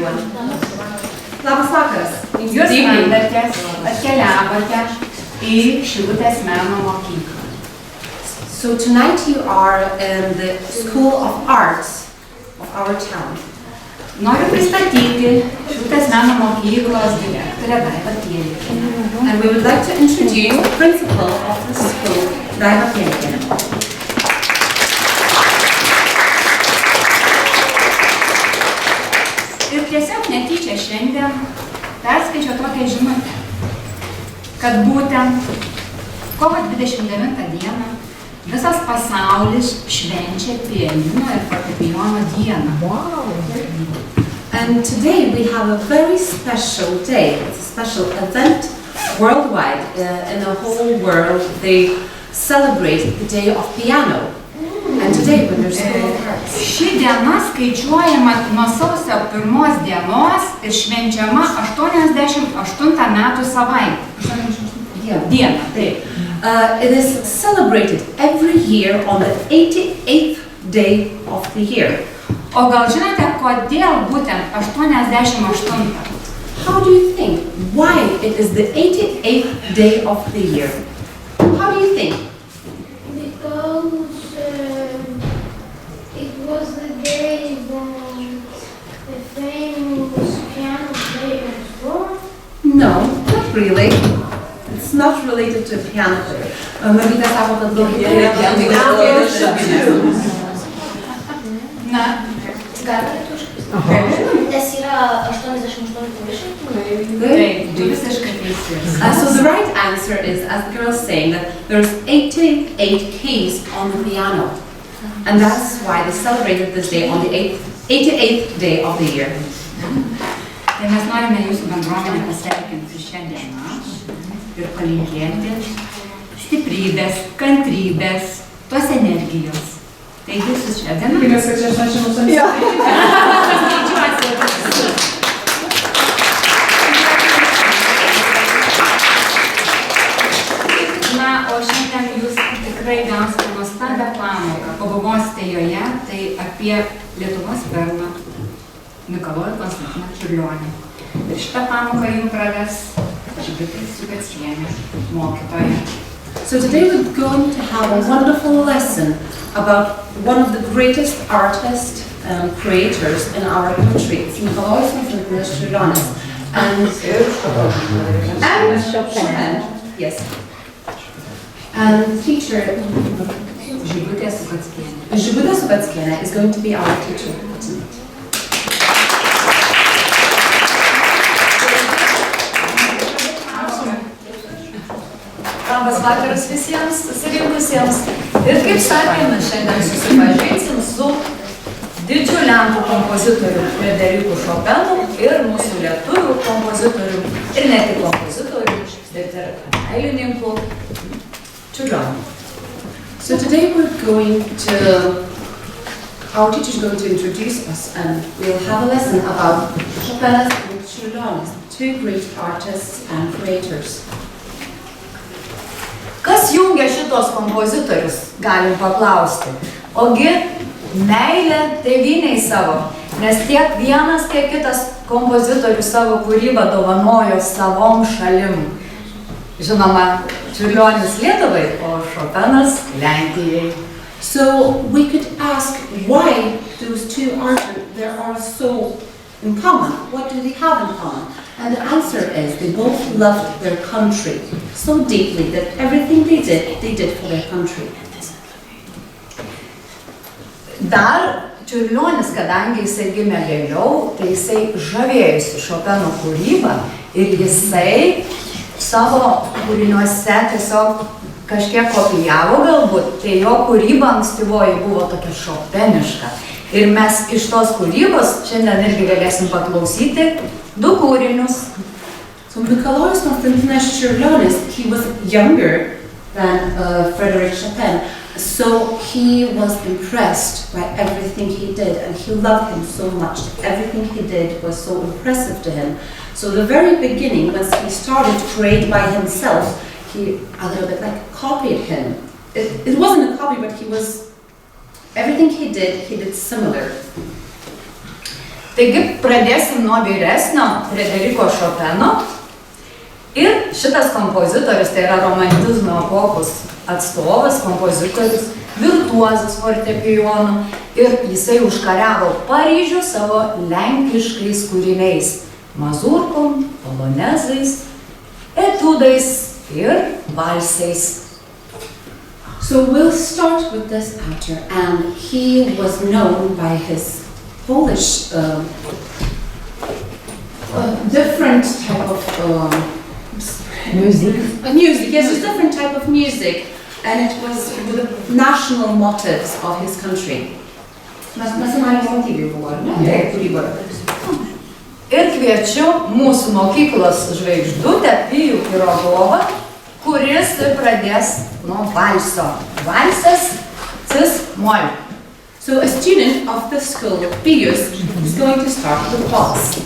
everyone. Labas vakaras. Jūs atkeliavote į Šilutės meno mokyklą. So tonight you are in the School of Arts of our town. Noriu pristatyti Šilutės meno mokyklos direktorę Greta Timpaitę. And we would like to introduce the principal of the school, Greta Timpaitė. Ir tiesiog netyčia šiandien perskaičiau tokią žinutę, kad būtent kovo 29 dieną visas pasaulis švenčia pianino ir fortepijono dieną. Wow! And today we have a very special day. It's a special event worldwide. In the whole world they celebrate the day of piano. And today when there's School of Arts. Ši diena skaičiuojama nuo sausio 1 dienos ir švenčiama 88 metų savaitę. Diena, taip. It is celebrated every year on the 88th day of the year. O gal žinote, kodėl būtent 88? How do you think? Why it is the 88th day of the year? How do you think? Because it was the day when the famous piano player was born. No, not really. It's not related to piano player. Marita sako, kad Na, Nes yra 88 paviršiai. taip, tu visiškai teisus. So the right answer is, as the girl is saying, that there's 88 keys on the piano. And that's why they celebrated this day on the 88th day of the year. Tai mes norime jūsų bendruomenę pasveikinti šią dieną ir palinkėti stiprybės, kantrybės, tos energijos. Taigi su šią dieną. Na, o šiandien jūs tikrai gausite nuostabią pamoką. Pabuvosite joje, tai apie Lietuvos perlą Mikkelsen Čiurlionį. Ir šitą pamoką jums praves Žibutė Sukackienė, mokytoja. So today we're going to have a wonderful lesson about one of the greatest artists and creators in our country. It's Ąžuolas Lukošius and Šopeną. Yes. And teacher Žibutė Sukackienė. Žibutė Sukackienė is going to be our teacher tonight. Labas vakaras visiems susirinkusiems. Ir kaip sakėme, šiandien susipažinsim su didžiu lenkų kompozitoriu Frederikų Šopenu ir mūsų lietuvių kompozitorių ir ne tik kompozitorių, bet ir dailininkų Čiurlionį. So today we're going to, our teacher is going to introduce us and we'll have a lesson about Šopenas and Čiurlionį, two great artists and creators. Kas jungia šitos kompozitorius, galim paklausti. Ogi meilė tėvynei savo, nes tiek vienas, tiek kitas kompozitorius savo kūrybą dovanojo savom šalim. Žinoma, Čiurlionis Lietuvai, o Šopenas Lenkijai. So we could ask why those two artists there are so in common. What do they have in common? And the answer is they both loved their country so deeply that everything they did for their country. Dar Čiurlionis, kadangi jisai gimė vėliau, tai jisai žavėjusi Šopeno kūrybą ir jisai savo kūriniuose tiesiog kažkiek kopijavo galbūt, tai jo kūryba ankstyvoji buvo tokia šopeniška. Ir mes iš tos kūrybos šiandien irgi galėsim paklausyti du kūrinius. So Mikkelsen Čiurlionis, he was younger than Frédéric Chopin, so he was impressed by everything he did and he loved him so much. Everything he did was so impressive to him. So the very beginning, when he started to create by himself, he a little bit like copied him. It wasn't a copy, but everything he did similar. Taigi pradėsim nuo vyresnio Frederiko Šopeno. Ir šitas kompozitorius, tai yra romantizmo epochos atstovas, kompozitorius, virtuozas fortepijonu. Ir jisai užkariavo Paryžių savo lenkiškais kūriniais. Mazurkom, polonezais, etudais ir valsais. So we'll start with this actor, and he was known by his Polish different type of music. Yes, it's different type of music, and it was with the national motives of his country. Nacionaliniai motyvai buvo, ar ne? Taip, kūryba. Ir kviečiu mūsų mokyklos žvaigždutę Pijų Pirogovą, kuris pradės nuo valso. Valsas cis-mol. So a student of the school, Pijus, is going to start with waltz.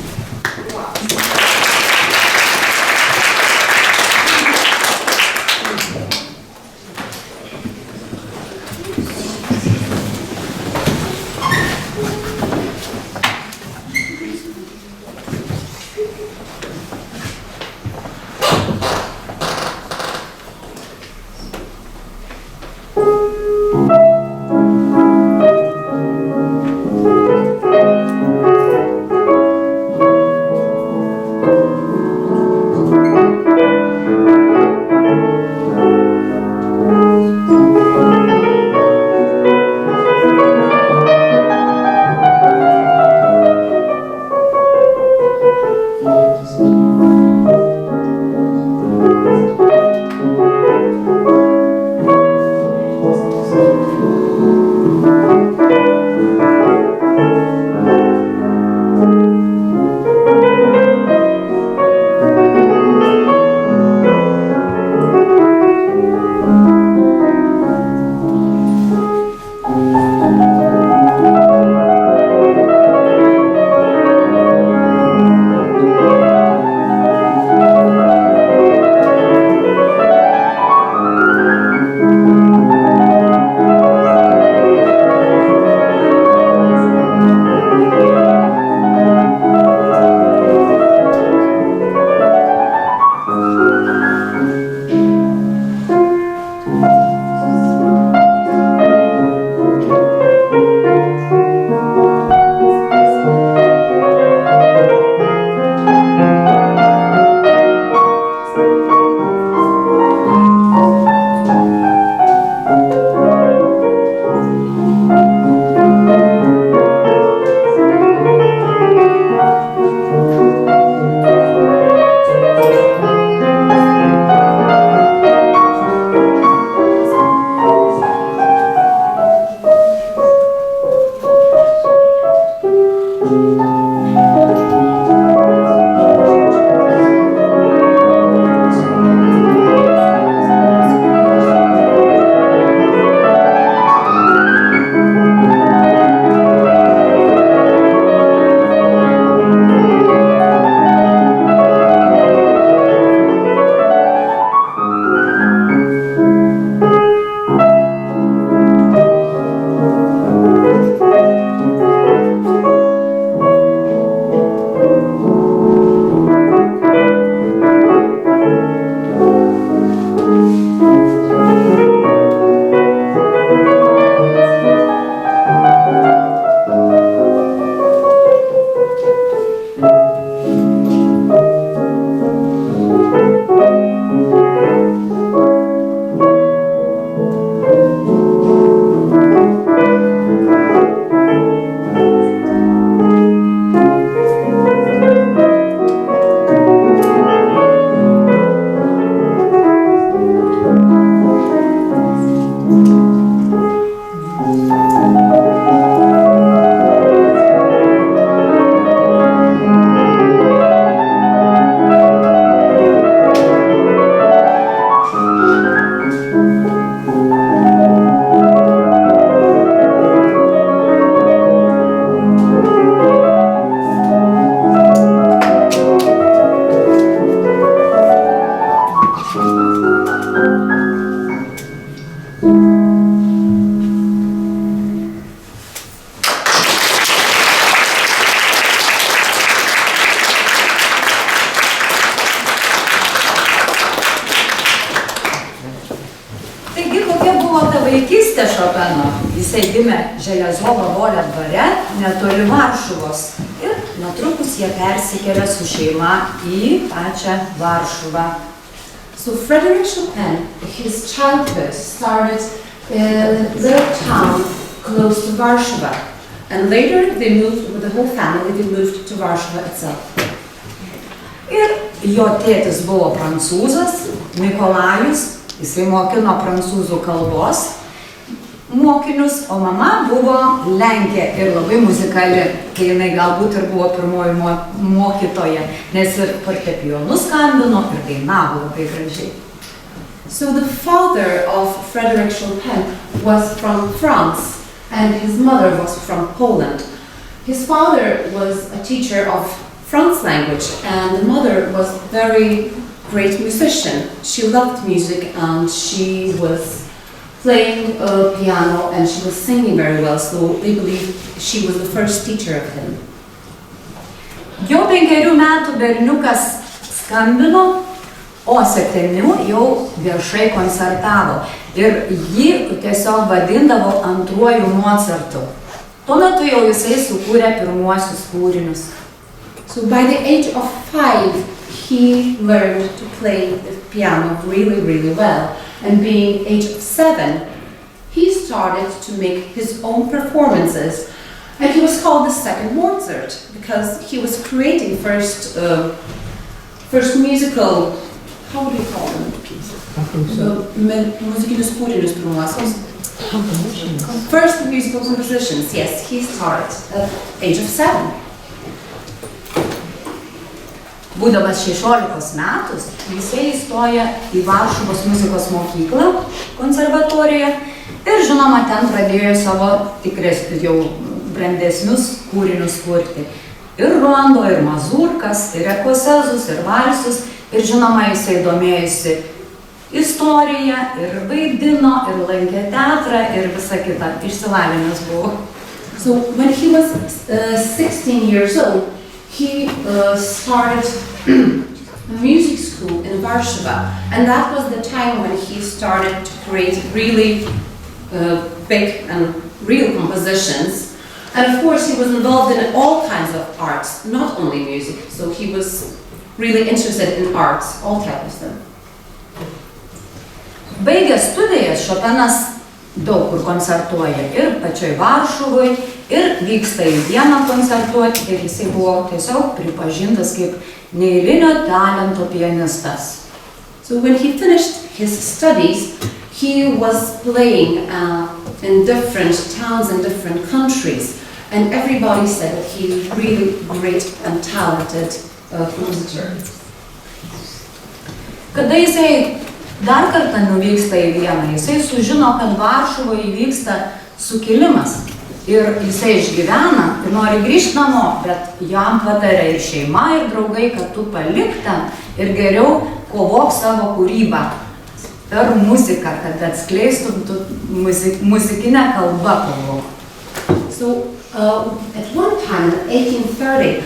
Vaikystė Šopeno, jisai gimė Železovo Volio dvare netoli Varšuvos ir netrukus jie persikėlė su šeima į pačią Varšuvą. So Frederick Chopin, his childhood started in a little town close to Warsaw, and later they moved with the whole family. They moved to Warsaw itself. Ir jo tėtis buvo prancūzas, Nikolajus, jisai mokino prancūzų kalbos mokinius, o mama buvo Lenkė ir labai muzikali, kai jinai galbūt ir buvo pirmoji mokytoja, nes ir fortepijonu skambino ir dainavo labai gražiai. So the father of Frederick Chopin was from France, and his mother was from Poland. His father was a teacher of French language, and the mother was a very great musician. She loved music, and she was playing piano, and she was singing very well, so they believe she was the first teacher of him. Jau 5 metų berniukas skambino, o 7 jau viešai koncertavo. Ir jį tiesiog vadindavo antruoju Mozartu. Tuo metu jau jisai sukūrė pirmuosius kūrinius. So by the age of 5, he learned to play the piano really, really well. And being age of 7, he started to make his own performances. And he was called the second Mozart because he was creating first musical, how would you call them? Muzikinius kūrinius pirmuosius. First musical compositions, yes, he started at age of 7. Būdamas 16 metus, jisai įstoja į Varšuvos muzikos mokyklą, konservatoriją ir žinoma ten pradėjo savo jau brandesnius kūrinius kurti. Ir rondo, ir mazurkas, ir ekosezus, ir valsus, ir žinoma jisai domėjusi istoriją, ir vaidino, ir lankė teatrą, ir visa kita, išsilavinęs buvo. So when he was 16 years old, he started a music school in Warsaw, and that was the time when he started to create really big and real compositions. And of course he was involved in all kinds of arts, not only music, so he was really interested in arts, all types of them. Baigęs studijas, Šopenas daug kur koncertuoja ir pačioj Varšuvoj, ir vyksta į Vieną koncertuoti, ir jisai buvo tiesiog pripažintas kaip neeilinio talento pianistas. So when he finished his studies, he was playing in different towns and different countries, and everybody said that he's really great and talented compositor. Kada jisai dar kartą nuvyksta į Vieną, jisai sužino, kad Varšuvoje įvyksta sukilimas. Ir jisai išgyvena ir nori grįžti namo, bet jam patarė ir šeima, ir draugai, kad tu palik ten ir geriau kovok savo kūrybą per muziką, kad atskleistum tu muzikinę kalbą kovok. So at one time in 1830,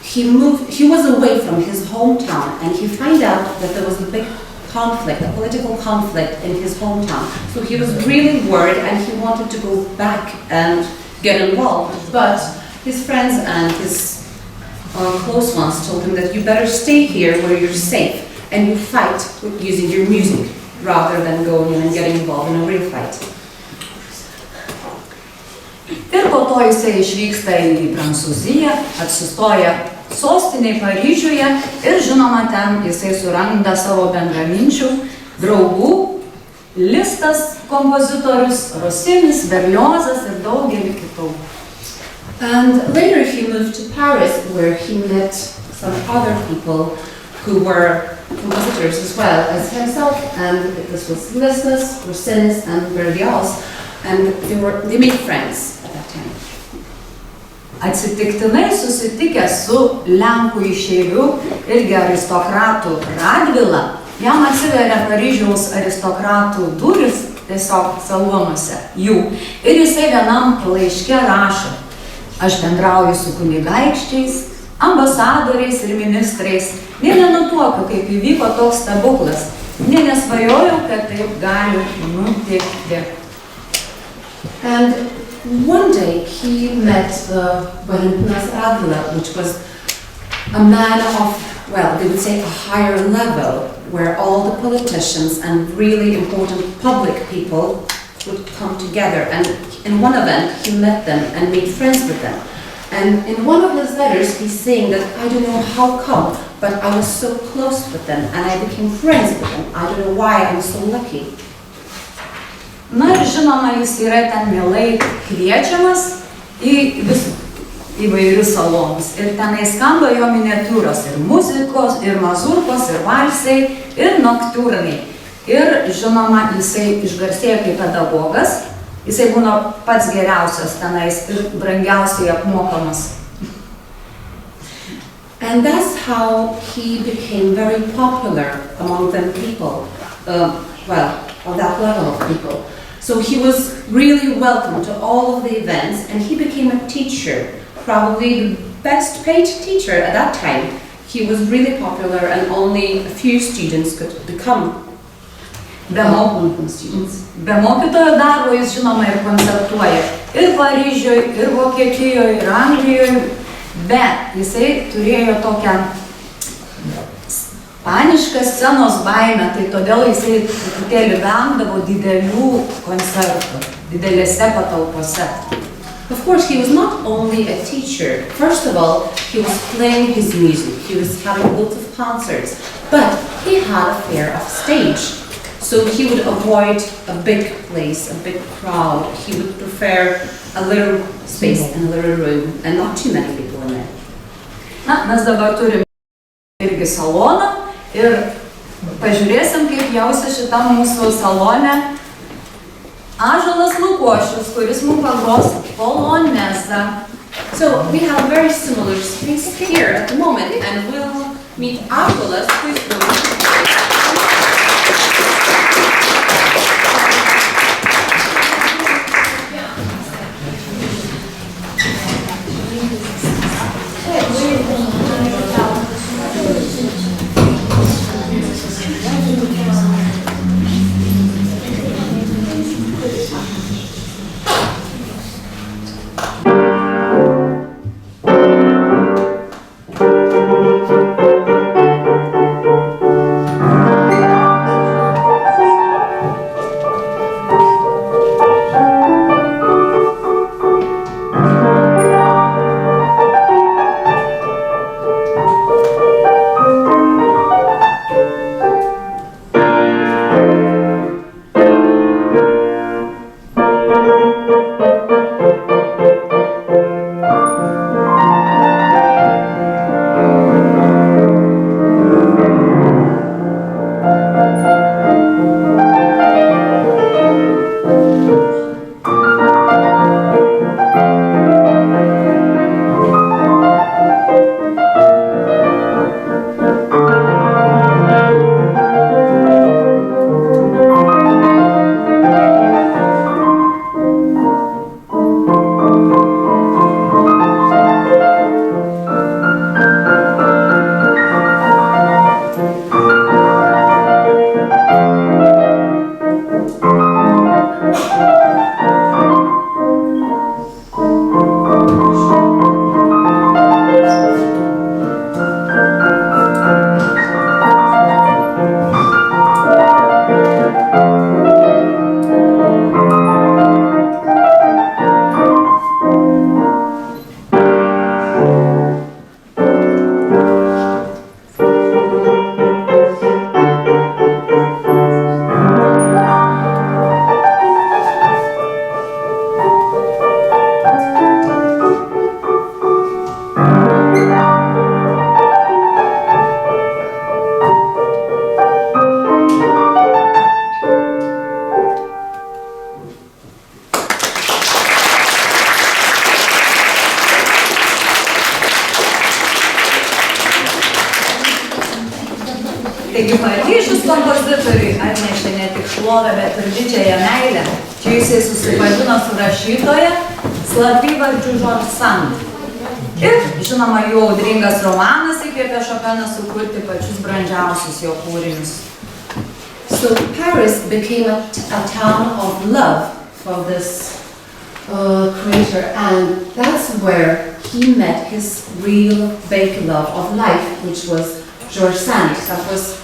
he was away from his hometown, and he found out that there was a big conflict, a political conflict in his hometown. So he was really worried, and he wanted to go back and get involved, but his friends and his close ones told him that you better stay here where you're safe and you fight with using your music rather than going in and getting involved in a real fight. Ir po to jisai išvyksta į Prancūziją, apsistoja sostinėje Paryžiuje ir žinoma ten jisai suranda savo bendraminčių, draugų, Listas, kompozitorius, Rosinis, Berliozas ir daugelį kitų. And later he moved to Paris, where he met some other people who were compositors as well as himself, and this was Listas, Rosinis, and Berlioz, and they made friends at that time. Atsitiktinai susitikęs su Lenkų išeiviu irgi aristokratų Radvila, jam atsiveria Paryžiaus aristokratų durys tiesiog salonuose jų. Ir jisai vienam laiške rašo: aš bendrauju su kunigaikščiais, ambasadoriais ir ministrais, nė nenutuokiu, kaip įvyko toks stebuklas, nė nesvajojau, kad taip gali nutikti. And one day he met Valentinas Radvila, which was a man of, well, they would say a higher level, where all the politicians and really important public people would come together. And in one event, he met them and made friends with them. And in one of his letters, he's saying that I don't know how come, but I was so close with them and I became friends with them. I don't know why I'm so lucky. Na ir žinoma, jis yra ten mielai kviečiamas į įvairius salonus. Ir tenai skamba jo miniatiūros ir muzikos, ir mazurkos, ir valsai, ir noktiurnai. Ir žinoma, jisai išgarsėjo kaip pedagogas. Jisai būna pats geriausias tenais ir brangiausiai apmokamas. And that's how he became very popular among them people, of that level of people. So he was really welcome to all of the events, and he became a teacher, probably the best paid teacher at that time. He was really popular and only a few students could become students. Be mokytojo darbo jis žinoma ir koncertuoja ir Paryžiuje, ir Vokietijoje, ir Anglijoje, bet jisai turėjo tokią panišką scenos baimę, tai todėl jisai truputėlį vengdavo didelių koncertų, didelėse patalpose. Of course, he was not only a teacher. First of all, he was playing his music, he was having lots of concerts, but he had a fear of stage. So he would avoid a big place, a big crowd. He would prefer a little space and a little room and not too many people in it. Na, mes dabar turime irgi saloną ir pažiūrėsim, kaip jausia šitam mūsų salone Ąžuolas Lukošius, kuris mums pagros polonezą. So we have a very similar space here at the moment, and we'll meet Ąžuolas, who is going to Taigi Paryžius kompozitoriui atnešė ne tik šlovę, bet ir didžiąją meilę. Čia jisai susipažino su rašytoja slapyvardžiu George Sand. Ir, žinoma, jų audringas romanas įkvėpė Šopeną sukurti pačius brandžiausius jo kūrinius. So Paris became a town of love for this creator, and that's where he met his real big love of life, which was George Sand. That was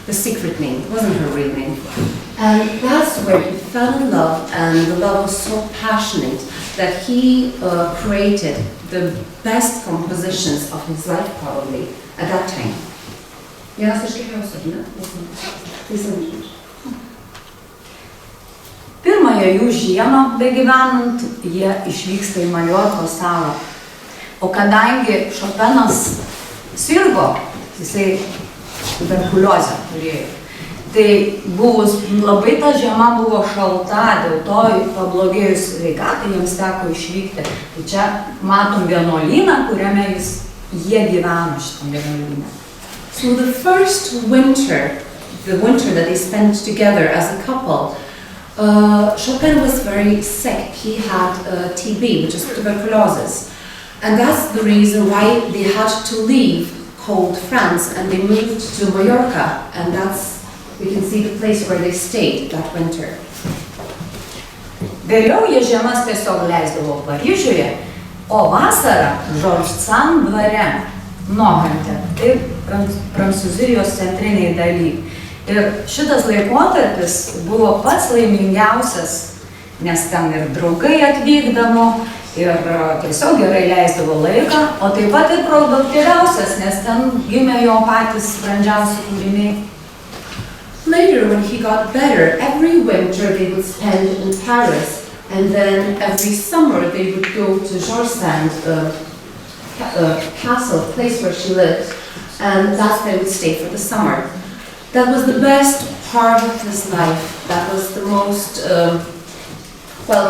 the secret name, it wasn't her real name. And that's where he fell in love, and the love was so passionate that he created the best compositions of his life, probably, at that time. Pirmąją jų žiemą begyvenant, jie išvyksta į Maljorkos salą. O kadangi Šopenas sirgo, jisai tuberkuliozę turėjo, tai labai ta žiema buvo šalta, dėl to pablogėjus sveikatai jiems teko išvykti. Tai čia matom vienuolyną, kuriame jie gyveno šitam vienuolyne. So the first winter, the winter that they spent together as a couple, Chopin was very sick. He had TB, which is tuberculosis. And that's the reason why they had to leave cold France and they moved to Mallorca. And we can see the place where they stayed that winter. Vėliau jie žiemas tiesiog leisdavo Paryžiuje, o vasarą Žorž-San dvare, Nohante, tai Prancūzijos centriniai daly. Ir šitas laikotarpis buvo pats laimingiausias, nes ten ir draugai atvykdavo, ir tiesiog gerai leisdavo laiką, o taip pat ir produktyviausias, nes ten gimė jo patys brandžiausi kūriniai. Later, when he got better, every winter they would spend in Paris, and then every summer they would go to George Sand castle, place where she lived, and that's where they would stay for the summer. That was the best part of his life. That was the most,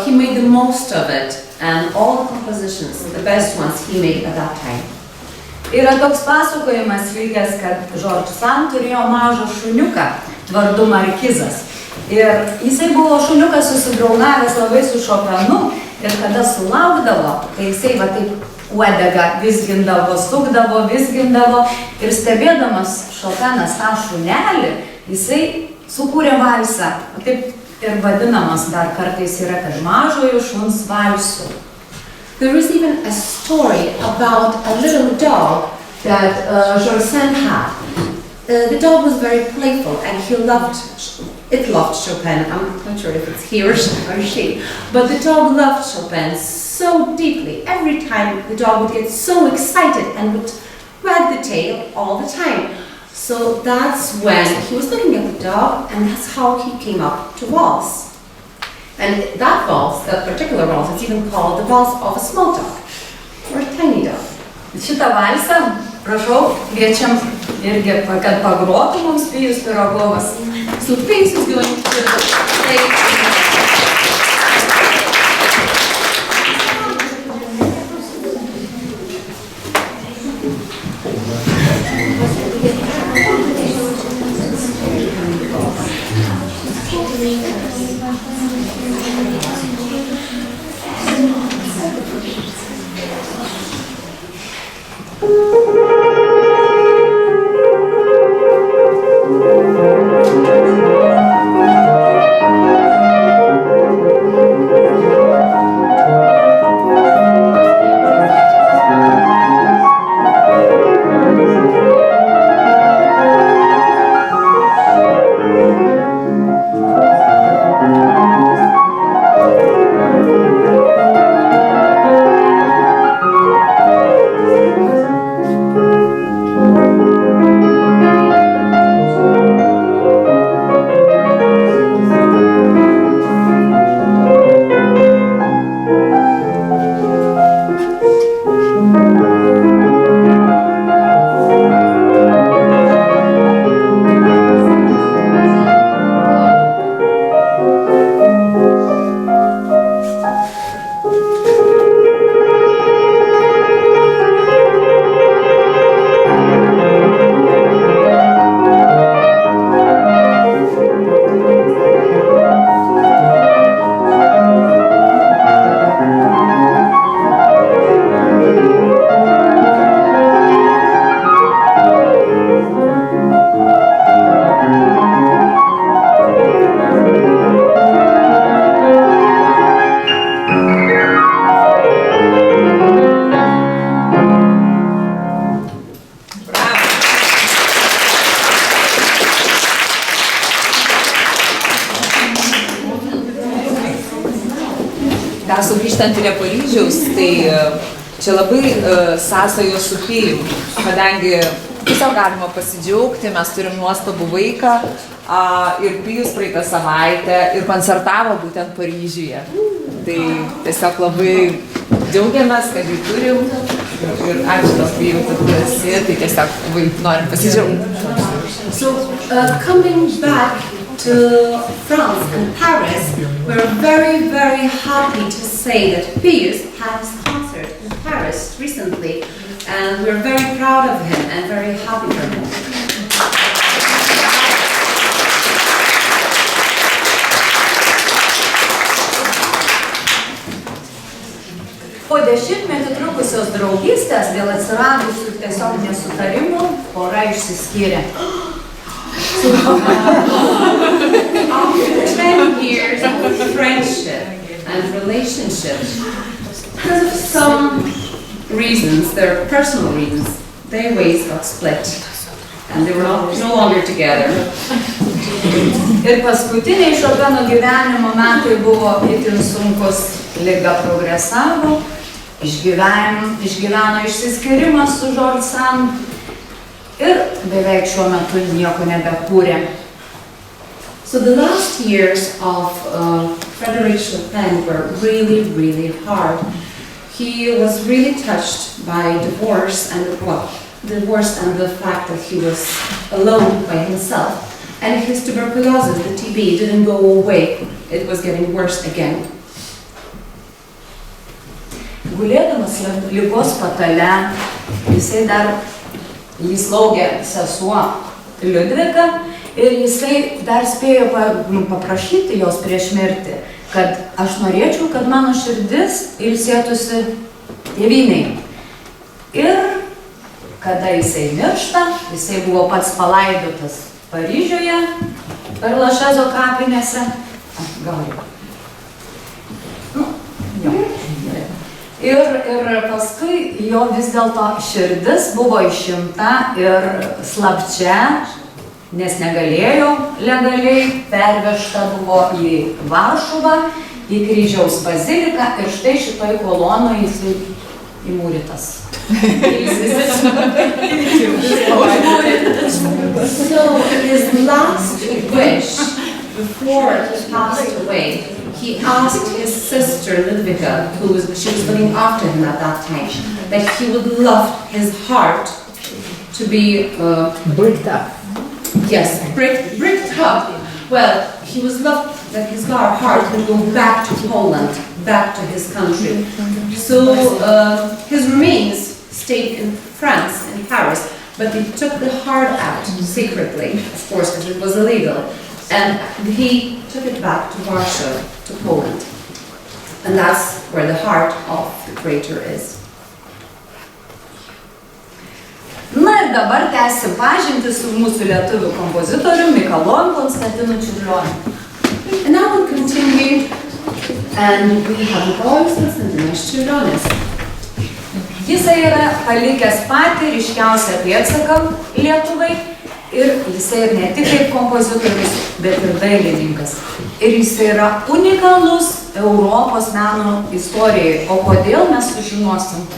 he made the most of it, and all the compositions, the best ones he made at that time. Yra toks pasakojimas likęs, kad George Sand turėjo mažą šuniuką vardu Markizas. Ir jisai buvo šuniukas susidraugavęs labai su Šopenu, ir kada sulaukdavo, tai jisai va taip uodegą vizgindavo, sukdavo, vizgindavo, ir stebėdamas Šopenas tą šunelį, jisai sukūrė valsą. Taip ir vadinamas dar kartais yra, kad mažojo šuns valsų. There is even a story about a little dog that George Sand had. The dog was very playful and it loved Chopin. I'm not sure if it's he or she, but the dog loved Chopin so deeply. Every time the dog would get so excited and would wag the tail all the time. So that's when he was looking at the dog, and that's how he came up to waltz. And that waltz, that particular waltz, is even called the waltz of a small dog, or a tiny dog. Šitą valsą, prašau, kviečiam irgi, kad pagrotų mums Pijus Pirogovas. So Pijus is going to play. grįžtant prie Paryžiaus, tai čia labai sąsajos su Pijum, kadangi tiesiog galima pasidžiaugti, mes turim nuostabų vaiką ir Pijus praeitą savaitę ir koncertavo būtent Paryžiuje. Tai tiesiog labai džiaugiamės, kad jį turim ir ačiū tau Pijau, kad tu esi, tai tiesiog labai norim pasidžiaugti. So, coming back to France and Paris, we're very, very happy to say that Pijus had his concert in Paris recently, and we're very proud of him and very happy for him. Po 10 trukusios draugystės dėl atsiradusių tiesiog nesutarimų pora išsiskyrė. After 10 years of friendship and relationship, because of some reasons, their personal reasons, their ways got split and they were no longer together. Ir paskutiniai Šopeno gyvenimo metai buvo itin sunkus, liga progresavo, išgyveno išsiskyrimą su Žorsan ir beveik šiuo metu nieko nebekūrė. So the last years of Frédéric Chopin were really, really hard. He was really touched by divorce and the fact that he was alone by himself. And his tuberculosis, the TB, didn't go away. It was getting worse again. Gulėdamas ligos patale, jį slaugė sesuo Liudvika ir jisai dar spėjo paprašyti jos prieš mirtį, kad aš norėčiau, kad mano širdis ilsėtųsi tėvynei. Ir kada jisai miršta, jisai buvo pats palaidotas Paryžiuje, per Lašezo kapinėse. Ir paskui jo vis dėlto širdis buvo išimta ir slapčia, nes negalėjo legaliai, pervežta buvo į Varšuvą, į Kryžiaus baziliką ir štai šitoj kolonoje jisai įmūrytas. So his last wish before he passed away, he asked his sister Ludwika, she was looking after him at that time, that he would love his heart to be bricked up. Yes, bricked up. Well, he was loved that his heart would go back to Poland, back to his country. So his remains stayed in France, in Paris, but they took the heart out secretly, of course, because it was illegal, and he took it back to Warsaw, to Poland. And that's where the heart of the creator is. Na ir dabar tęsim pažintį su mūsų lietuvių kompozitoriu Konstantinu Čiurlioniu. And now we'll continue, and we have Mikalojus Konstantinas Čiurlionis. Jisai yra palikęs patį ryškiausią pėdsaką Lietuvai ir jisai ir ne tik kaip kompozitorius, bet ir dailininkas. Ir jisai yra unikalus Europos meno istorijai. O kodėl mes sužinosim?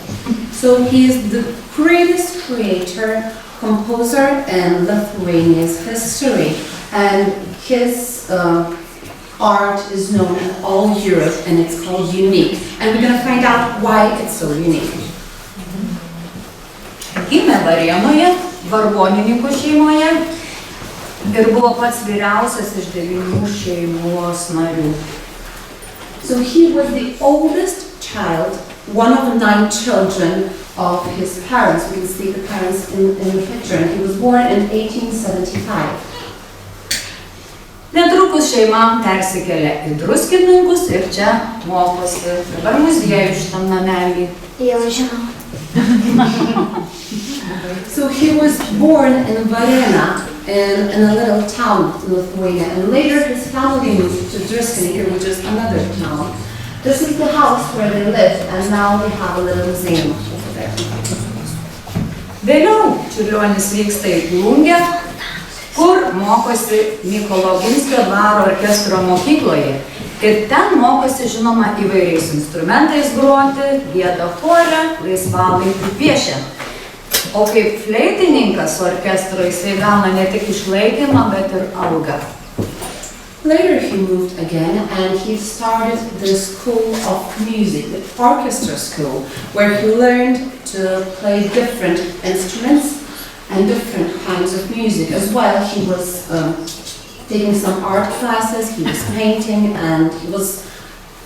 So he is the greatest creator, composer in Lithuania's history, and his art is known in all Europe, and it's called unique. And we're going to find out why it's so unique. Gimė Varėnoje, vargonininkų šeimoje ir buvo pats vyriausias iš 9 šeimos narių. So he was the oldest child, one of the 9 children of his parents. We can see the parents in the picture, and he was born in 1875. Netrukus šeima persikėlė į Druskininkus ir čia mokosi. Dabar muziejų šitam namelį. Jau žinau. So he was born in Varėna, in a little town in Lithuania, and later his family moved to Druskininkai, which is another town. This is the house where they lived, and now they have a little museum over there. Vėliau Čiurlionis vyksta į Plungę, kur mokosi Mykolo Ginskio dvaro orkestro mokykloje. Ir ten mokosi, žinoma, įvairiais instrumentais groti, gieda chore, laisvalaikiu piešia. O kaip fleitininkas orkestro jisai gauna ne tik išlaikymą, bet ir algą. Later he moved again and he started the school of music, the orchestra school, where he learned to play different instruments and different kinds of music. As well, he was taking some art classes, he was painting, and he was,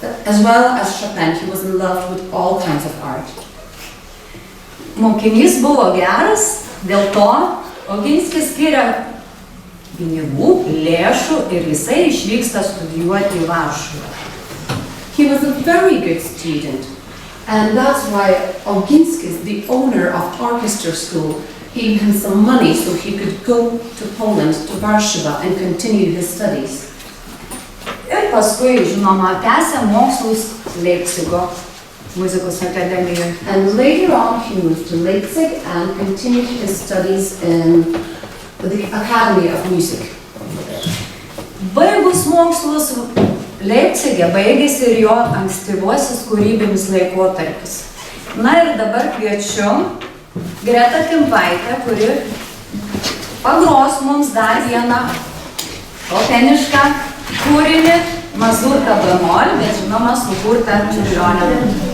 as well as Chopin, he was in love with all kinds of art. Mokinys buvo geras, dėl to Oginskis skiria pinigų, lėšų ir jisai išvyksta studijuoti į Varšuvą. He was a very good student, and that's why Oginskis, the owner of orchestra school, gave him some money so he could go to Poland, to Warsaw, and continue his studies. Ir paskui, žinoma, tęsė mokslus Leipzigo muzikos akademijoje. And later on he moved to Leipzig and continued his studies in the Academy of Music. Baigus mokslus Leipzige baigėsi ir jo ankstyvuosis kūrybinis laikotarpis. Na ir dabar kviečiu Greta Timpaitė, kuri pagros mums dar vieną šopenišką kūrinį, mazurką bemol, bet žinoma sukurtą Čiurlionio.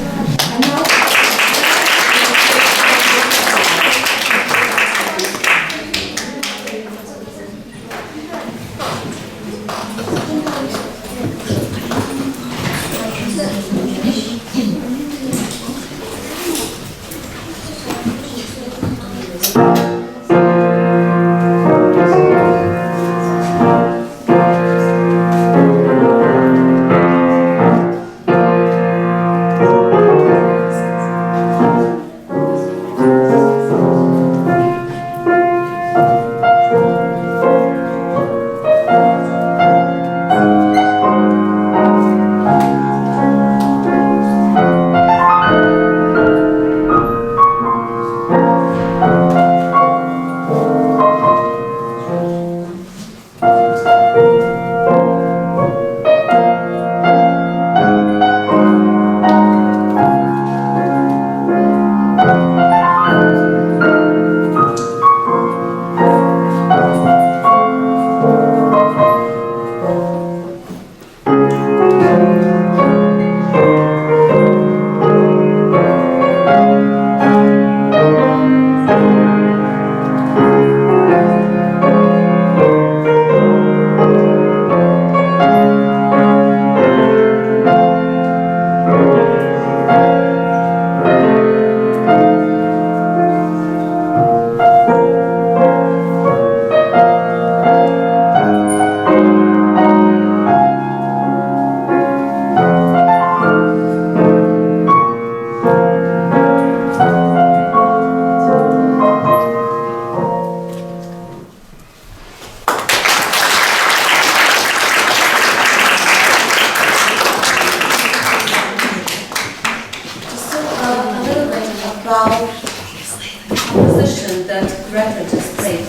Greta just played.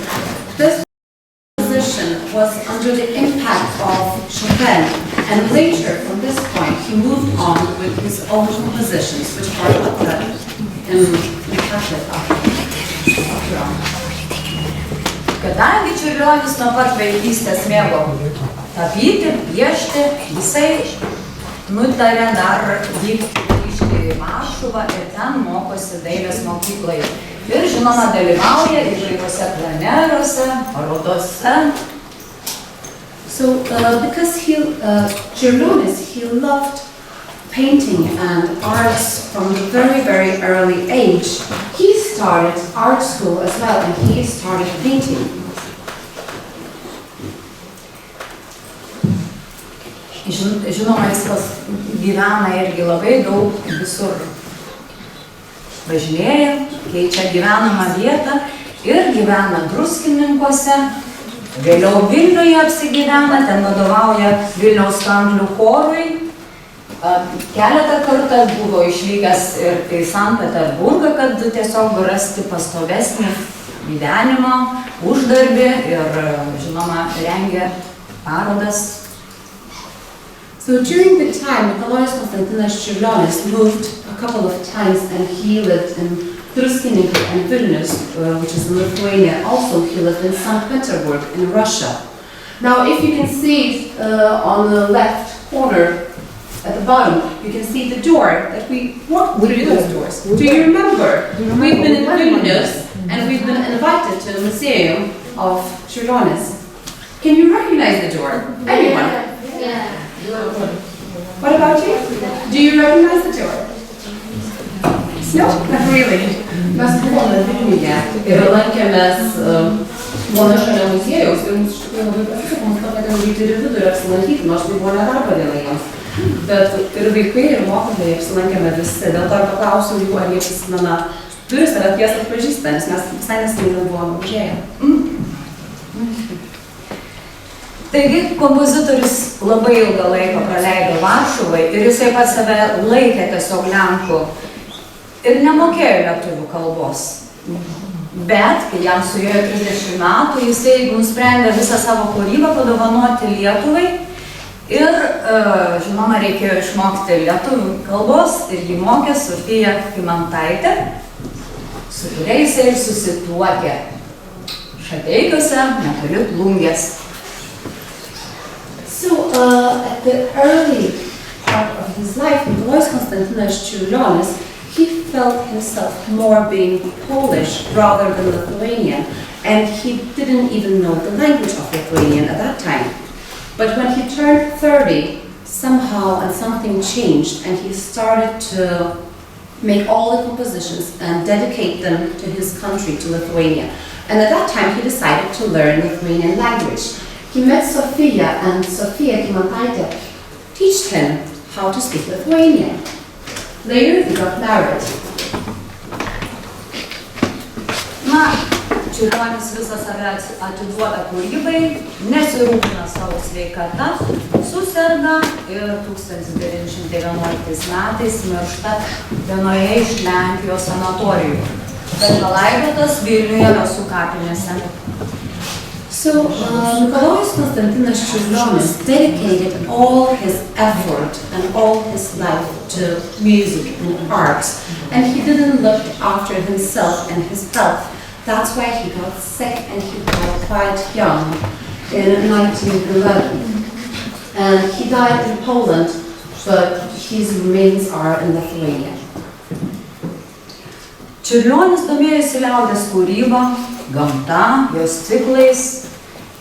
This composition was under the impact of Chopin, and later, from this point, he moved on with his own compositions, which are papildė and papildė. Kadangi Čiurlionis nuo pat vaikystės mėgo tapyti, piešti, jisai nutarė dar vykti į Varšuvą ir ten mokosi dailės mokykloje. Ir žinoma, dalyvauja įvairiuose pleneruose, parodose. So, because Čiurlionis, he loved painting and arts from the very, very early age, he started art school as well, and he started painting. Žinoma, jis gyvena irgi labai daug visur. Važinėja, keičia gyvenamą vietą ir gyvena Druskininkuose. Vėliau Vilniuje apsigyvena, ten vadovauja Vilniaus kanklių chorui. Keletą kartą buvo išvykęs ir į Sankt Peterburgą, kad tiesiog rasti pastovesnį gyvenimą, uždarbį ir, žinoma, rengia parodas. So during the time, Mikalojus Konstantinas Čiurlionis moved a couple of times, and he lived in Druskininkai and Vilnius, which is in Lithuania. Also, he lived in St. Petersburg in Russia. Now, if you can see on the left corner at the bottom, you can see the door that we walked through those doors. Do you remember? We've been in Vilnius, and we've been invited to the museum of Čiurlionis. Can you recognize the door? Anyone? Yeah. What about you? Do you recognize the door? No, not really. Mes buvome Vilniuje ir lankėmės vieno šalia muziejaus ir mums iš tikrųjų labai pasisekė, mums pakvietė nueiti ir į vidų ir apsilankyti, nors tai buvo ne darbo diena jiems. Bet ir vaikai, ir mokytojai apsilankėme visi, dėl to ir paklausiau jų, ar jie prisimena duris, ar jas atpažįsta, nes mes visai neseniai buvome užėję. Taigi, kompozitorius labai ilgą laiką praleido Varšuvai ir jisai pats save laikė tiesiog lenku ir nemokėjo lietuvių kalbos. Bet, kai jam suėjo 30 metų, jisai nusprendė visą savo kūrybą padovanoti Lietuvai ir, žinoma, reikėjo išmokti lietuvių kalbos ir jį mokė Žibutė Timpaitė, su kuria jisai ir susituokė Šateikiuose, netoli Plungės. So, at the early part of his life, Mikalojus Konstantinas Čiurlionis, he felt himself more being Polish rather than Lithuanian, and he didn't even know the language of Lithuanian at that time. But when he turned 30, somehow and something changed, and he started to make all the compositions and dedicate them to his country, to Lithuania. And at that time, he decided to learn Lithuanian language. He met Sofia, and Greta Timpaitė taught him how to speak Lithuanian. Later, they got married. Na, Čiurlionis visą save atiduoda kūrybai, nesirūpina savo sveikata, suserga ir 1911 metais miršta vienoje iš Lenkijos sanatorijų, bet palaidotas Vilniuje Rasų kapinėse. So, Mikalojus Konstantinas Čiurlionis dedicated all his effort and all his life to music and arts, and he didn't look after himself and his health. That's why he got sick and he died quite young in 1911. And he died in Poland, but his remains are in Lithuania. Čiurlionis domėjosi liaudies kūryba, gamta, jos ciklais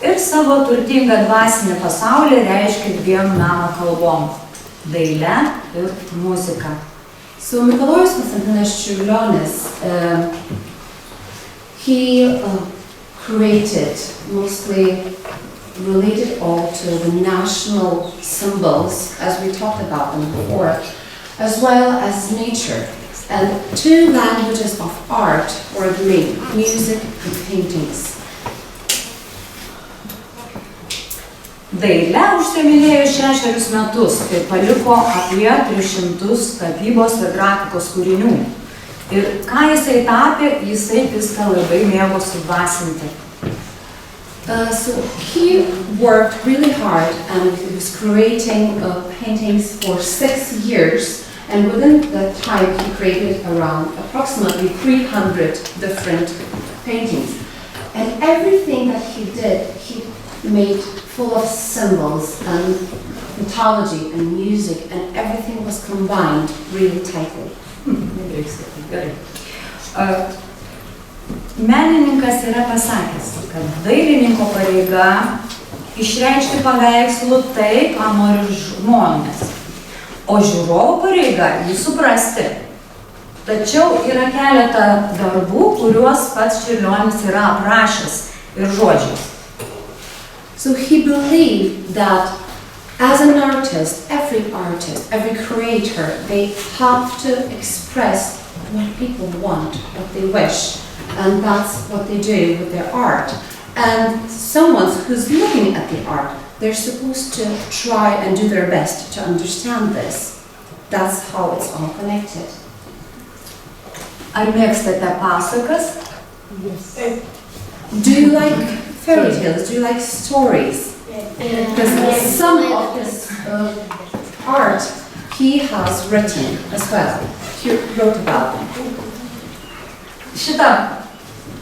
ir savo turtingą dvasinį pasaulį reiškia dviem meno kalbom – daile ir muzika. So Mikalojus Konstantinas Čiurlionis, he created, mostly related all to the national symbols, as we talked about them before, as well as nature. And two languages of art were the main, music and paintings. Daile užsiiminėjo 6 metus, tai paliko apie 300 tapybos ir grafikos kūrinių. Ir ką jisai tapė, jisai viską labai mėgo sudvasinti. So he worked really hard and he was creating paintings for 6 years. And within that time, he created around approximately 300 different paintings. And everything that he did, he made full of symbols and mythology and music, and everything was combined really tightly. Menininkas yra pasakęs, kad dailininko pareiga išreikšti paveikslų tai, ką nori žmonės. O žiūrovo pareiga jį suprasti. Tačiau yra keletą darbų, kuriuos pats Čiurlionis yra aprašęs ir žodžiais. So he believed that as an artist, every creator, they have to express what people want, what they wish, and that's what they do with their art. And someone who's looking at the art, they're supposed to try and do their best to understand this. That's how it's all connected. Ar mėgstate pasakas? Yes. Do you like fairy tales? Do you like stories? Because some of his art he has written as well. He wrote about them. Šitą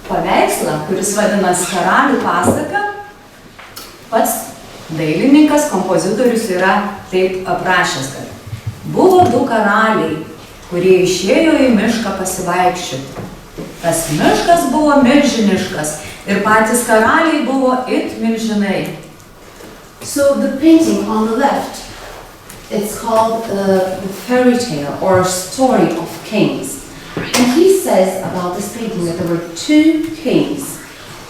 paveikslą, kuris vadinasi Karalių pasaka, pats dailininkas, kompozitorius yra taip aprašęs, kad buvo du karaliai, kurie išėjo į mišką pasivaikščioti. Tas miškas buvo milžiniškas ir patys karaliai buvo it milžinai. So the painting on the left, it's called the fairy tale or story of kings. And he says about this painting that there were two kings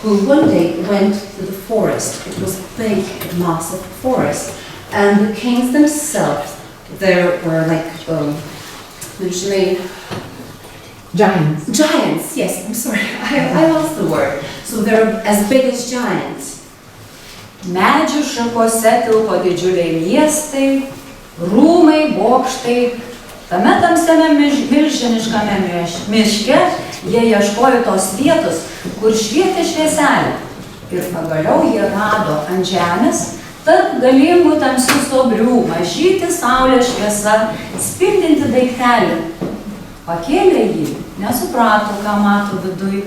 who one day went to the forest. It was a big, massive forest. And the kings themselves, there were like, usually Giants. giants, yes, I'm sorry, I lost the word. So they're as big as giants. Medžių šakose tilpo didžiuliai miestai, rūmai, bokštai. Tame tamsiame milžiniškame miške jie ieškojo tos vietos, kur švietė švieselė. Ir pagaliau jie rado ant žemės, tarp galingų tamsių stuobrių, mažytį saulės šviesa, spindinti daiktelį. Pakėlė jį, nesuprato, ką mato viduj.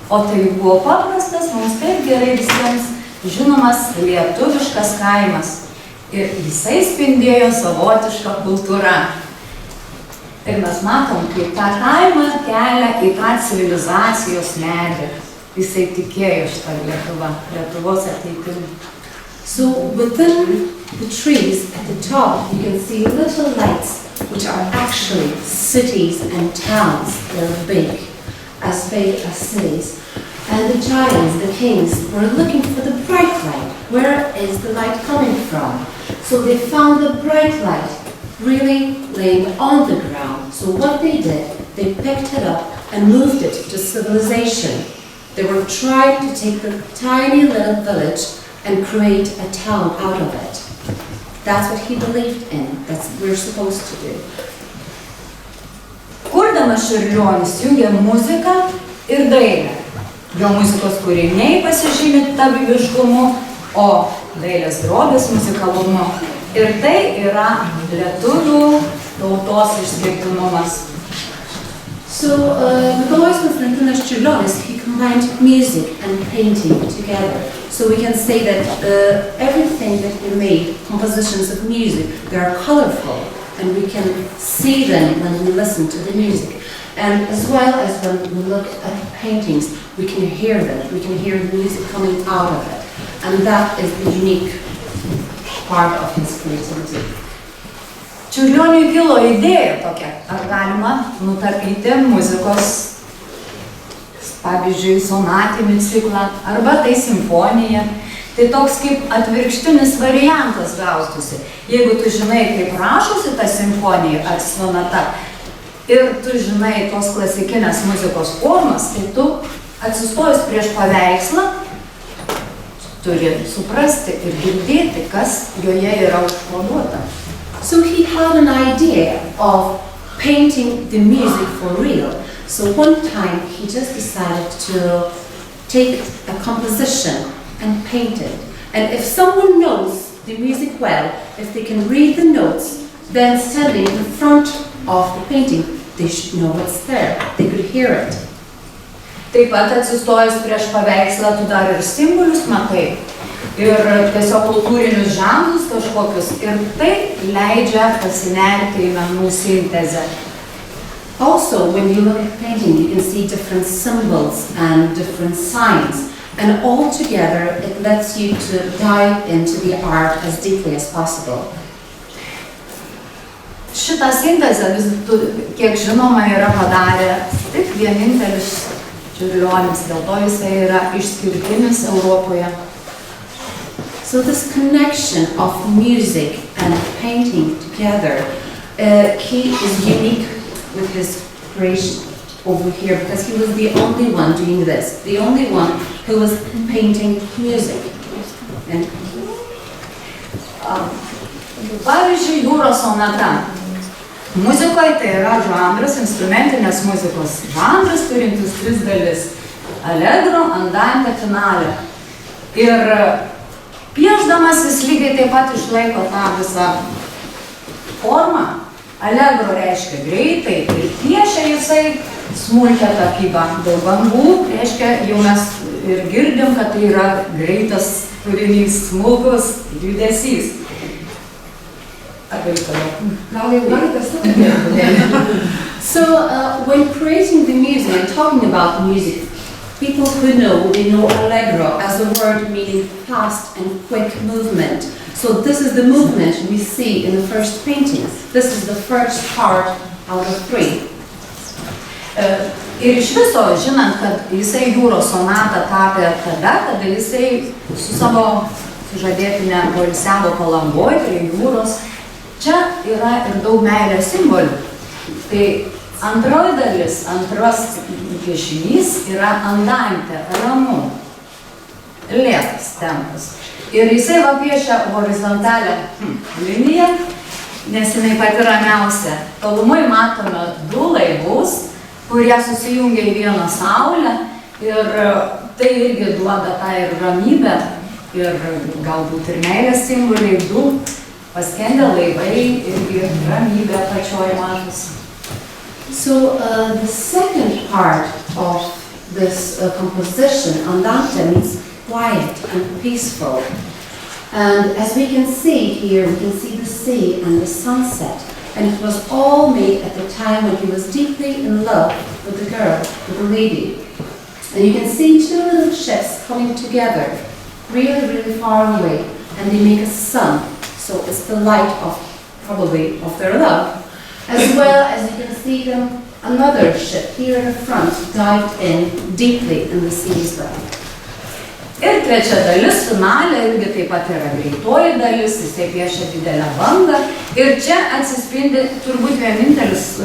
O tai buvo paprastas, mums taip gerai visiems žinomas lietuviškas kaimas. Ir jisai spindėjo savotišką kultūrą. Ir mes matom, kaip tą kaimą kelia į tą civilizacijos medį. Jisai tikėjo šitą Lietuvą, Lietuvos ateitimą. So within the trees at the top, you can see little lights, which are actually cities and towns. They're big as cities. And the giants, the kings, were looking for the bright light. Where is the light coming from? So they found the bright light really laying on the ground. So what they did, they picked it up and moved it to civilization. They were trying to take the tiny little village and create a town out of it. That's what he believed in. That's what we're supposed to do. Kurdamas Čiurlionis jungė muziką ir dailę. Jo muzikos kūriniai pasižymi tavybiškumu, o dailės drobės muzikalumu. Ir tai yra lietuvių tautos išskirtinumas. So Mikalojus Konstantinas Čiurlionis, he combined music and painting together. So we can say that everything that he made, compositions of music, they are colorful, and we can see them when we listen to the music. And as well as when we look at the paintings, we can hear them. We can hear the music coming out of it. And that is the unique part of his creativity. Čiurlioniui kilo idėja tokia, ar galima nutapyti muzikos, pavyzdžiui, sonatinį ciklą, arba tai simfonija. Tai toks kaip atvirkštinis variantas gaustųsi. Jeigu tu žinai, kaip rašosi ta simfonija ar sonata, ir tu žinai tos klasikinės muzikos formas, tai tu atsistojus prieš paveikslą turi suprasti ir girdėti, kas joje yra užkoduota. So he had an idea of painting the music for real. So one time he just decided to take a composition and paint it. And if someone knows the music well, if they can read the notes, then standing in front of the painting, they should know what's there. They could hear it. Taip pat atsistojus prieš paveikslą, tu dar ir simbolius matai. Ir tiesiog kultūrinius ženklus kažkokius. Ir tai leidžia pasinerti į menų sintezę. Also, when you look at painting, you can see different symbols and different signs. And all together, it lets you to dive into the art as deeply as possible. Šitą sintezę, kiek žinoma, yra padarę tik vienintelis Čiurlionis, dėl to jisai yra išskirtinis Europoje. So this connection of music and painting together, he is unique with his creation over here because he was the only one doing this, the only one who was painting music. And pavyzdžiui, jūros sonata. Muzikoje tai yra žanras, instrumentinės muzikos žanras, turintis 3 dalis. Allegro, andante, finale. Ir Piešdamas jis lygiai taip pat išlaiko tą visą formą. Allegro reiškia greitai ir piešia jisai smulkią tapybą. Daug bangų reiškia, jau mes ir girdim, kad tai yra greitas kūrinys, smulkus judesys. So when creating the music and talking about music, people who know, they know allegro as a word meaning fast and quick movement. So this is the movement we see in the first paintings. This is the first part out of 3. Ir iš viso, žinant, kad jisai jūros sonatą tapė tada, kada jisai su savo sužadėtinė poilsiavo Palangoj prie jūros, čia yra ir daug meilės simbolių. Tai antroji dalis, antras piešinys yra andante, ramu, lėtas tempas. Ir jisai va piešia horizontalią liniją, nes jinai pati ramiausia. Tolumai matome 2 laivus, kurie susijungia į vieną saulę ir tai irgi duoda tą ir ramybę ir galbūt ir meilės simboliai 2 paskendę laivai irgi ramybę pačioj matosi. So the second part of this composition, andante, means quiet and peaceful. And as we can see here, we can see the sea and the sunset. And it was all made at the time when he was deeply in love with the girl, with the lady. And you can see 2 little ships coming together, really, really far away, and they make a sun. So it's the light of, probably, of their love. As well as you can see them, another ship here in the front dived in deeply in the sea as well. Ir trečia dalis, finalė, irgi taip pat yra greitoji dalis, jisai piešia didelę bangą. Ir čia atsispindi turbūt vienintelis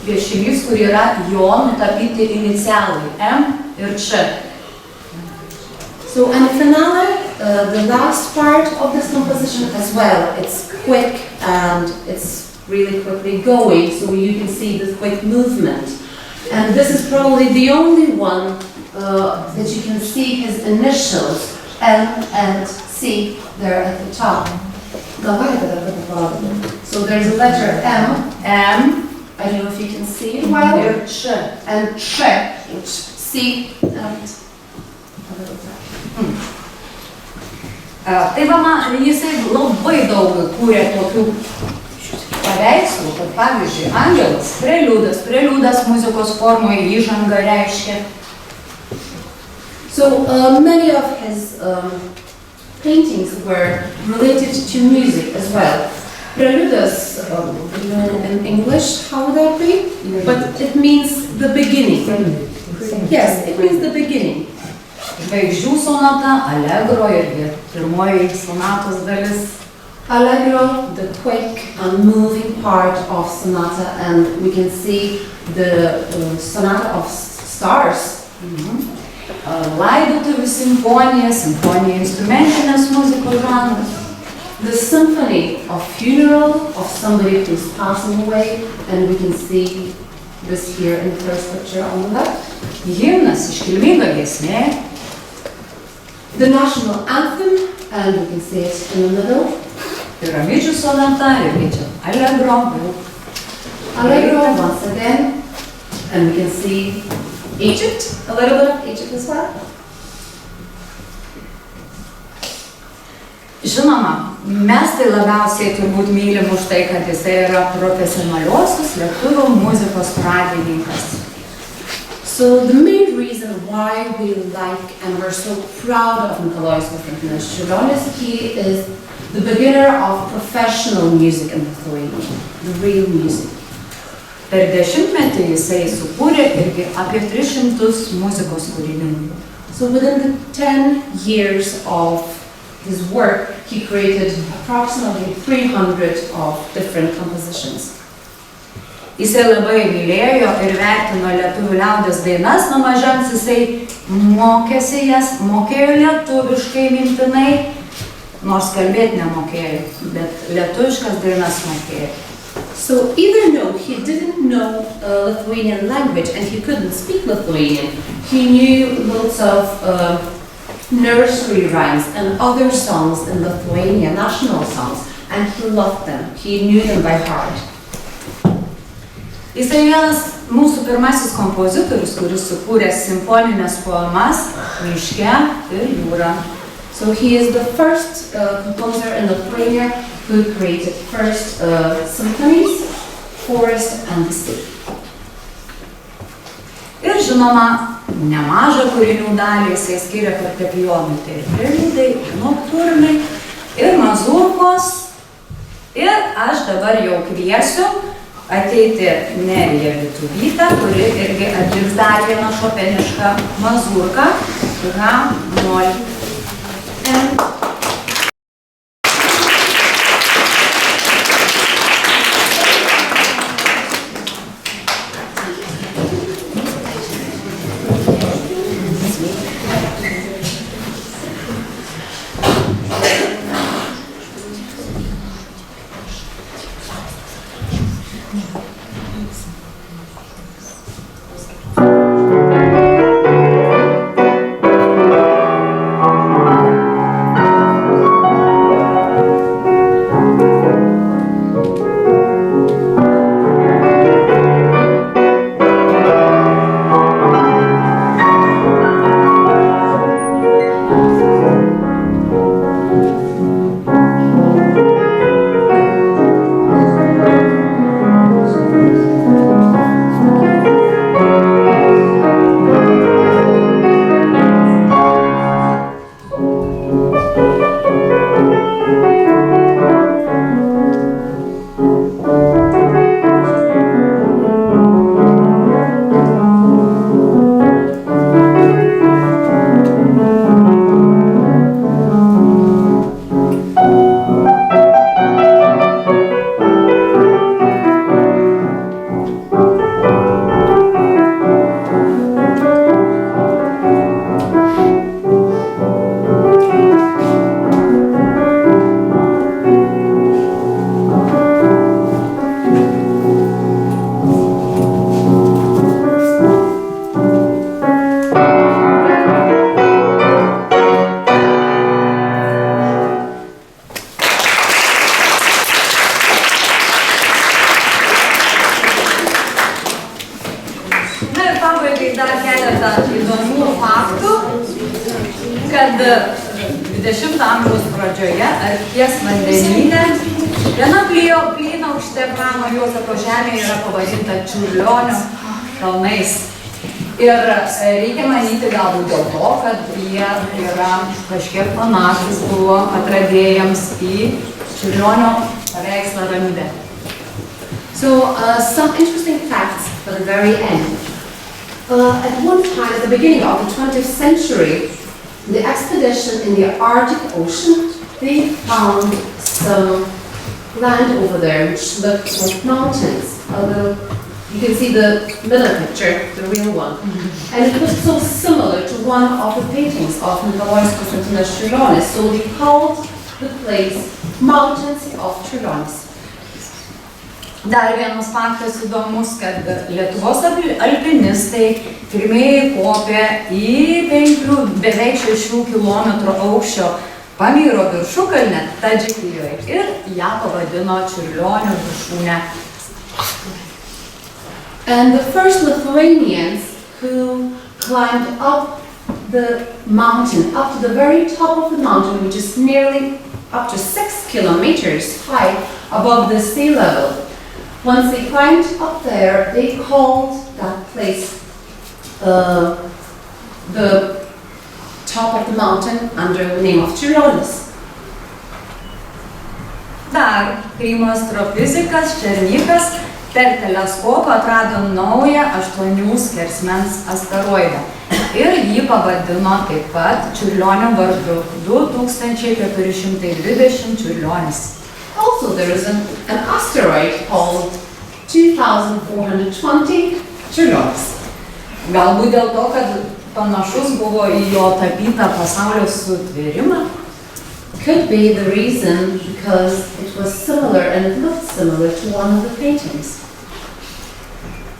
piešinys, kur yra jo nutapyti inicialai M ir Č. So, and finale, the last part of this composition as well, it's quick and it's really quickly going, so you can see the quick movement. And this is probably the only one that you can see his initials, M and C, there at the top. So there's a letter M, I don't know if you can see it well, Ir Č. and Ch, which C, and Tai va, jisai labai daug kūrė tokių paveikslų, kad pavyzdžiui, angelas, preliudas muzikos formoje įžanga reiškia. So many of his paintings were related to music as well. Preludes, in English, how would that be? But it means the beginning. Yes, it means the beginning. Žvaigždžių sonata, allegro irgi pirmoji sonatos dalis. Allegro, the quick and moving part of sonata, and we can see the sonata of stars. Laidotuvių simfonija, instrumentinės muzikos žanras. The symphony of funeral of somebody who's passing away, and we can see this here in the first picture on the left. Himnas, iškilminga giesmė. The national anthem, and we can see it in the middle. Piramidžių sonata, irgi čia allegro. Allegro once again, and we can see Egypt, a little bit of Egypt as well. Žinoma, mes tai labiausiai turbūt mylim už tai, kad jisai yra profesionaliosios lietuvių muzikos pradininkas. So the main reason why we like and we're so proud of Mikkelsen Čiurlionis, he is the beginner of professional music in Lithuania, the real music. Per 10-metį jisai sukūrė irgi apie 300 muzikos kūrinių. So within the 10 years of his work, he created approximately 300 of different compositions. Jisai labai mylėjo ir vertino lietuvių liaudies dainas, nuo mažens jisai mokėsi jas, mokėjo lietuviškai mintinai, nors kalbėti nemokėjo, bet lietuviškas dainas mokėjo. So even though he didn't know Lithuanian language and he couldn't speak Lithuanian, he knew lots of nursery rhymes and other songs in Lithuania, national songs, and he loved them. He knew them by heart. Jis vienas mūsų pirmasis kompozitorius, kuris sukūrė simfoninės poemas Miške ir jūra. So he is the first composer in Lithuania who created first symphonies, forest and the sea. Ir žinoma, nemažą kūrinių dalį jisai skiria fortepijonui, tai ir preliudai, ir nokturnai, ir mazurkos. Ir aš dabar jau kviesiu ateiti Neriją Vytuvytę, kuri irgi atliks dar vieną šopenišką mazurką, H0. Dar keletą įdomių faktų, kad 20 amžiaus pradžioje Arkties vandenyne viena plynaukštė Prano Juozapo žemė yra pavadinta Čiurlionio kalnais. Ir reikia manyti galbūt dėl to, kad jie yra kažkiek panašus buvo atradėjams į Čiurlionio paveikslą Ramybė. So some interesting facts for the very end. At one time, at the beginning of the 20th century, the expedition in the Arctic Ocean, they found some land over there which looked like mountains. You can see the middle picture, the real one. And it looked so similar to one of the paintings of Čiurlionį. So they called the place Mountains of Čiurlionį. Dar vienas faktas įdomus, kad Lietuvos alpinistai pirmieji kopė į beveik 6 km aukščio Pamyro viršukalnę Tadžikijoje ir ją pavadino Čiurlionio viršūne. And the first Lithuanians who climbed up the mountain, up to the very top of the mountain, which is nearly up to 6 kilometers high above the sea level. Once they climbed up there, they called that place the top of the mountain under the name of Čiurlionį. Dar Krymo astrofizikas Černykas per teleskopą atrado naują 8 skersmens asteroidą ir jį pavadino taip pat Čiurlionio vardu 2420 Čiurlionis. Also, there is an asteroid called 2420 Čiurlionis. Galbūt dėl to, kad panašus buvo į jo tapytą pasaulio sutvėrimą. Could be the reason because it was similar and it looked similar to one of the paintings.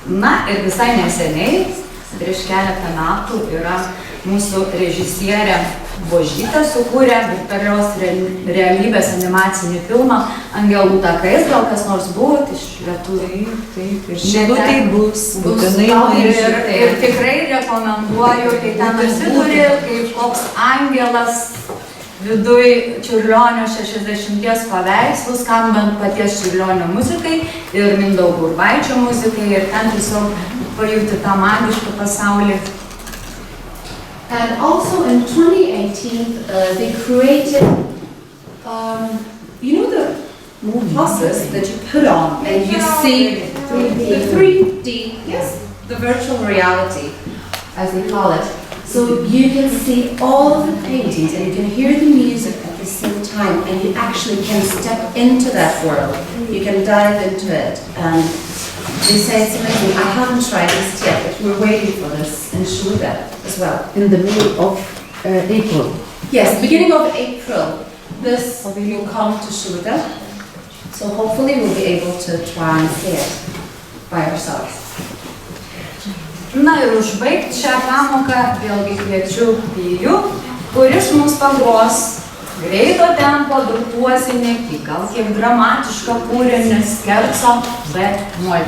Na ir visai neseniai, prieš keletą metų yra mūsų režisierė Božytė sukūrė virtualios realybės animacinį filmą Angelų takais, gal kas nors buvo iš lietuvių, taip ir Šilutėj bus, būtinai ir tikrai rekomenduoju, tai ten atsiduri kaip koks angelas viduj Čiurlionio 60 paveikslų, skambant paties Čiurlionio muzikai ir Mindaugo Urbaičio muzikai, ir ten tiesiog pajuti tą magišką pasaulį. And also in 2018, they created, you know the buses that you put on and you see the 3D, yes, the virtual reality, as they call it. So you can see all of the paintings and you can hear the music at the same time, and you actually can step into that world. You can dive into it. And they say it's amazing. I haven't tried this yet, but we're waiting for this in Šilutė as well. In the middle of April. Yes, beginning of April. This will come to Šilutė. So hopefully we'll be able to try and see it by ourselves. Na ir užbaigti šią pamoką vėlgi kviečiu Pijų, kuris mums pagros greito tempo virtuozinį, gal kiek dramatišką kūrinį skerco B-moll.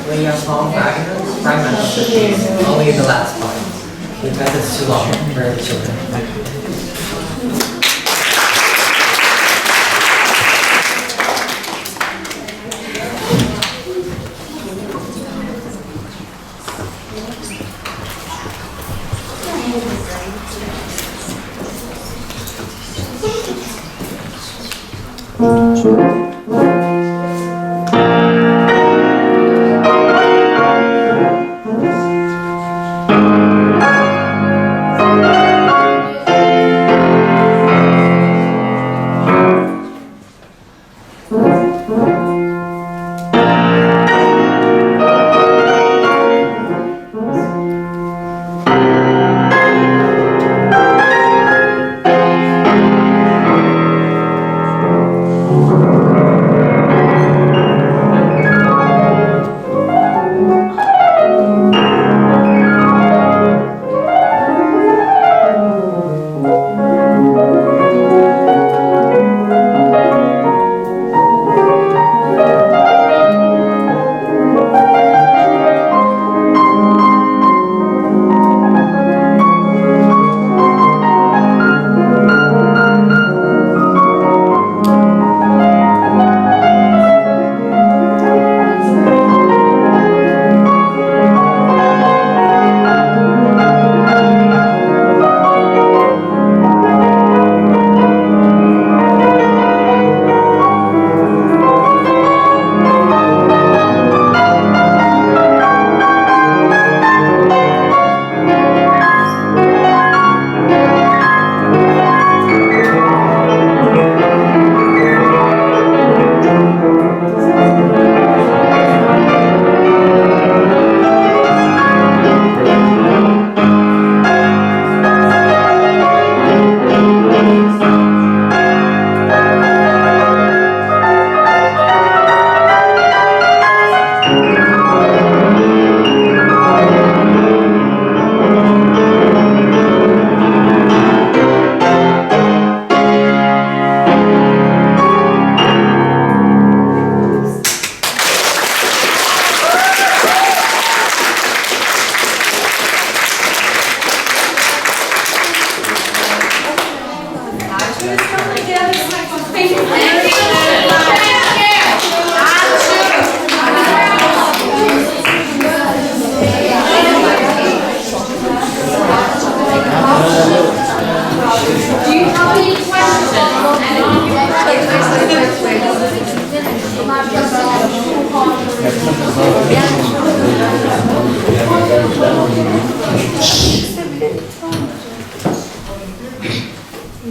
When you're small fragments of the only the last part, because it's too long for children.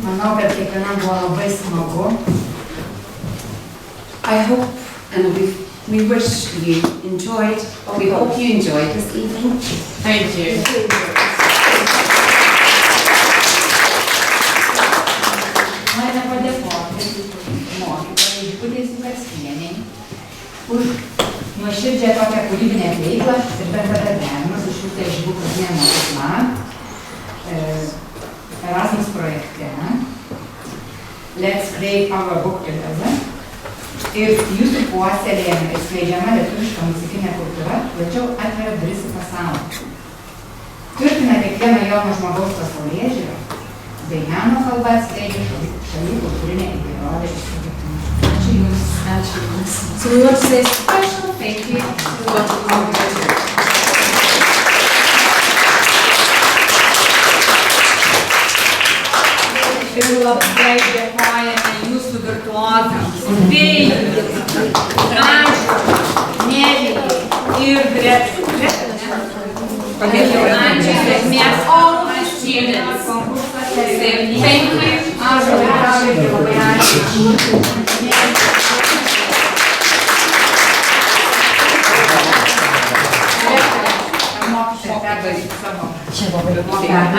Manau, kad kiekvienam buvo labai smagu. I hope and we wish you enjoyed, or we hope you enjoyed this evening. Thank you. Norime padėkoti mokytojai Žibutei Sukackienei. Sukackienei už nuoširdžią tokią kūrybinę veiklą ir bendradarbiavimą su Šilutės Žibų pradinė mokykla Erasmus projekte Let's Create Our Book Together. Ir jūsų puoselėjama ir skleidžiama lietuviška muzikinė kultūra plačiau atveria duris į pasaulį. Tvirtina kiekvieno jauno žmogaus pasaulėžiūrą, bei meno kalba atskleidžia šalių kultūrinę įvairovę ir supratimą. Ačiū Jums. Ačiū Jums. So we want to say Special thank you to our visitors. Ir labai dėkojame jūsų virtuozams, Pijui, Nerijai ir Gretai. Ačiū sėkmės students. Konkursas sėkmė. Ąžuolai Lukošiui labai ačiū. Mokytoja perdaryti savo.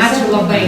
Ačiū labai.